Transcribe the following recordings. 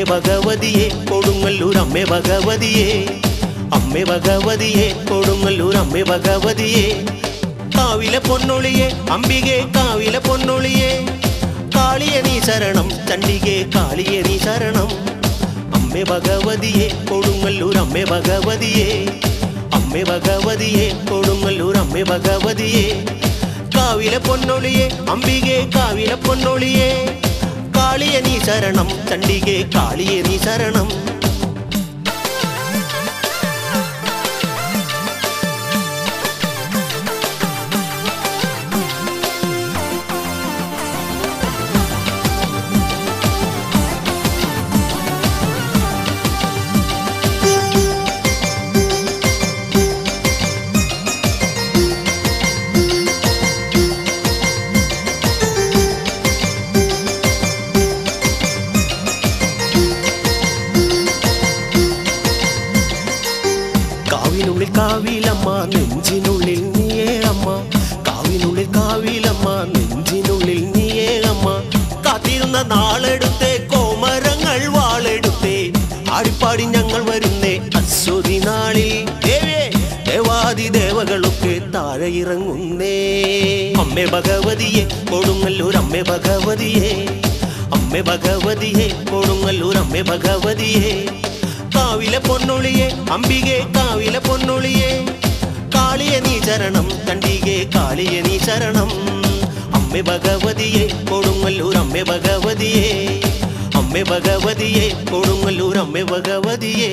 അമ്മേ ഭഗവതിയെ കൊടുങ്ങല്ലൂർ അമ്മേ ഭഗവതിയെ, അമ്മേ ഭഗവതിയെ കൊടുങ്ങല്ലൂർ അമ്മേ ഭഗവതിയെ, കാവിലെ പൊന്നൊളിയെ അംബികെ കാവിലെ പൊന്നൊളിയെ, കാളിയെ നീ ശരണം ചണ്ഡികെ കാളിയെ നീ ശരണം. അമ്മേ ഭഗവതിയെ കൊടുങ്ങല്ലൂർ അമ്മേ ഭഗവതിയെ, അമ്മേ ഭഗവതിയെ കൊടുങ്ങല്ലൂർ അമ്മേ ഭഗവതിയെ, കാവിലെ പൊന്നൊളിയെ അംബികെ കാവിലെ പൊന്നൊളിയെ, കാളിയെ നീ ശരണം ചണ്ഡികെ കാളിയെ നീ ശരണം. കാവിനുള്ളിൽ കാവിലമ്മ നെഞ്ചിനുള്ളിൽ നീയേ അമ്മ, കാവിനുള്ളിൽ കാവിലമ്മ നെഞ്ചിനുള്ളിൽ നീയേ അമ്മ, കാത്തിരുന്ന നാളെടുത്തേ കോമരങ്ങൾ വാളെടുത്തേ, ആടിപ്പാടി ഞങ്ങൾ വരുന്നേ അശ്വതി നാളിൽ, ദേവേ ദേവാദി ദേവകളൊക്കെ താഴെ ഇറങ്ങുന്നേ. അമ്മേ ഭഗവതിയെ കൊടുങ്ങല്ലൂർ അമ്മേ ഭഗവതിയെ, അമ്മേ ഭഗവതിയെ കൊടുങ്ങല്ലൂർ അമ്മേ ഭഗവതിയെ, കാവിലെ പൊന്നൊളിയെ അംബികെ കാവിലെ പൊന്നൊളിയെ, കാളിയെ നീ ശരണം ചണ്ഡികെ കാളിയെ നീ ശരണം. അമ്മേ ഭഗവതിയെ കൊടുങ്ങല്ലൂർ അമ്മേ ഭഗവതിയെ, അമ്മേ ഭഗവതിയെ കൊടുങ്ങല്ലൂർ അമ്മേ ഭഗവതിയെ.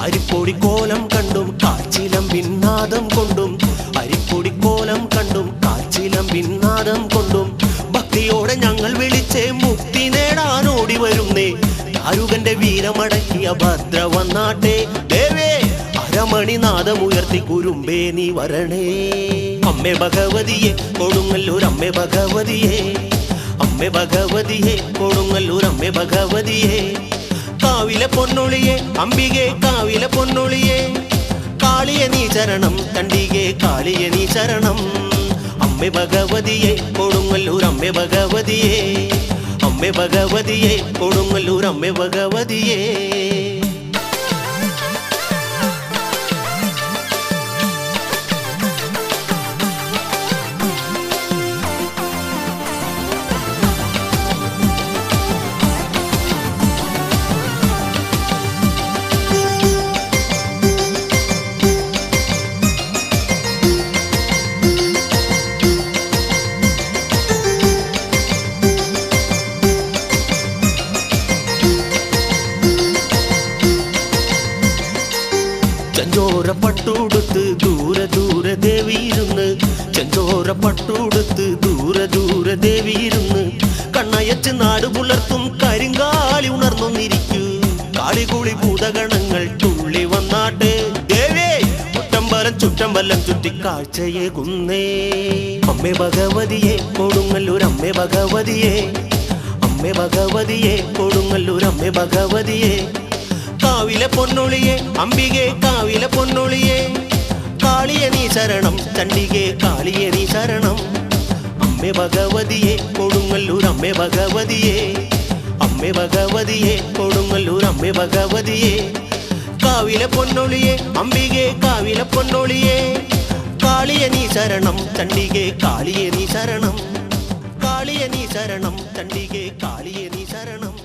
അരിപ്പൊടിക്കോലം കണ്ടും കാച്ചിലം ഭിന്നാദം കൊണ്ടും, അരിപ്പൊടിക്കോലം കണ്ടും കാച്ചിലം ഭിന്നാദം കൊണ്ടും, ഭക്തിയോടെ ഞങ്ങൾ വിളിച്ചേ മുക്തി നേടാൻ ഓടി വരുന്നേ, ദാരുകന്റെ വീരമടക്കിയ ഭദ്ര വന്നാട്ടെ, ദേവേ അരമണിനാദമുയർത്തി കുരുമ്പേ നീ വരണേ. അമ്മേ ഭഗവതിയെ കൊടുങ്ങല്ലൂർ അമ്മേ ഭഗവതിയെ, അമ്മേ ഭഗവതിയെ കൊടുങ്ങല്ലൂർ അമ്മേ ഭഗവതിയെ, കാവിലെ പൊന്നൊളിയെ അംബികെ കാവിലെ പൊന്നൊളിയെ, കാളിയെ നീ ശരണം ചണ്ഡികെ കാളിയെ നീ ശരണം. അമ്മേ ഭഗവതിയെ കൊടുങ്ങല്ലൂർ അമ്മേ ഭഗവതിയെ, അമ്മേ ഭഗവതിയെ കൊടുങ്ങല്ലൂർ അമ്മേ ഭഗവതിയെ. ചെഞ്ചോര പട്ടുടുത്ത് ദൂരെ ദൂരെ ദേവിയിരുന്ന്, ചെഞ്ചോര പട്ടുടുത്ത് ദൂരെ ദൂരെ ദേവിയിരുന്ന്, കണ്ണയച്ച് നാട് പുലർത്തും കരിങ്കാളി ഉണർന്നൊന്നിരിക്കൂ, കാളികൂളി ഭൂതഗണങ്ങൾ തുള്ളി വന്നാട്ടെ, ദേവേ ചുറ്റമ്പലം ചുറ്റമ്പലം ചുറ്റി കാഴ്ചയേകുന്നേ. അമ്മേ ഭഗവതിയെ കൊടുങ്ങല്ലൂർ അമ്മേ ഭഗവതിയെ, അമ്മേ ഭഗവതിയെ കൊടുങ്ങല്ലൂർ അമ്മേ ഭഗവതിയെ, കാവിലെ പൊന്നൊളിയെ അംബികെ കാവിലെ പൊന്നൊളിയെ, കാളിയെ നീ ശരണം ചണ്ഡികെ കാളിയെ നീ ശരണം. അമ്മേ ഭഗവതിയെ കൊടുങ്ങല്ലൂർ അമ്മേ ഭഗവതിയെ, അമ്മേ ഭഗവതിയെ കൊടുങ്ങല്ലൂർ അമ്മേ ഭഗവതിയെ, കാവിലെ പൊന്നൊളിയെ അംബികെ കാവിലെ പൊന്നൊളിയെ, കാളിയെ നീ ശരണം ചണ്ഡികെ കാളിയെ നീ ശരണം. കാളിയെ നീ ശരണം ചണ്ഡികെ കാളിയെ നീ ശരണം.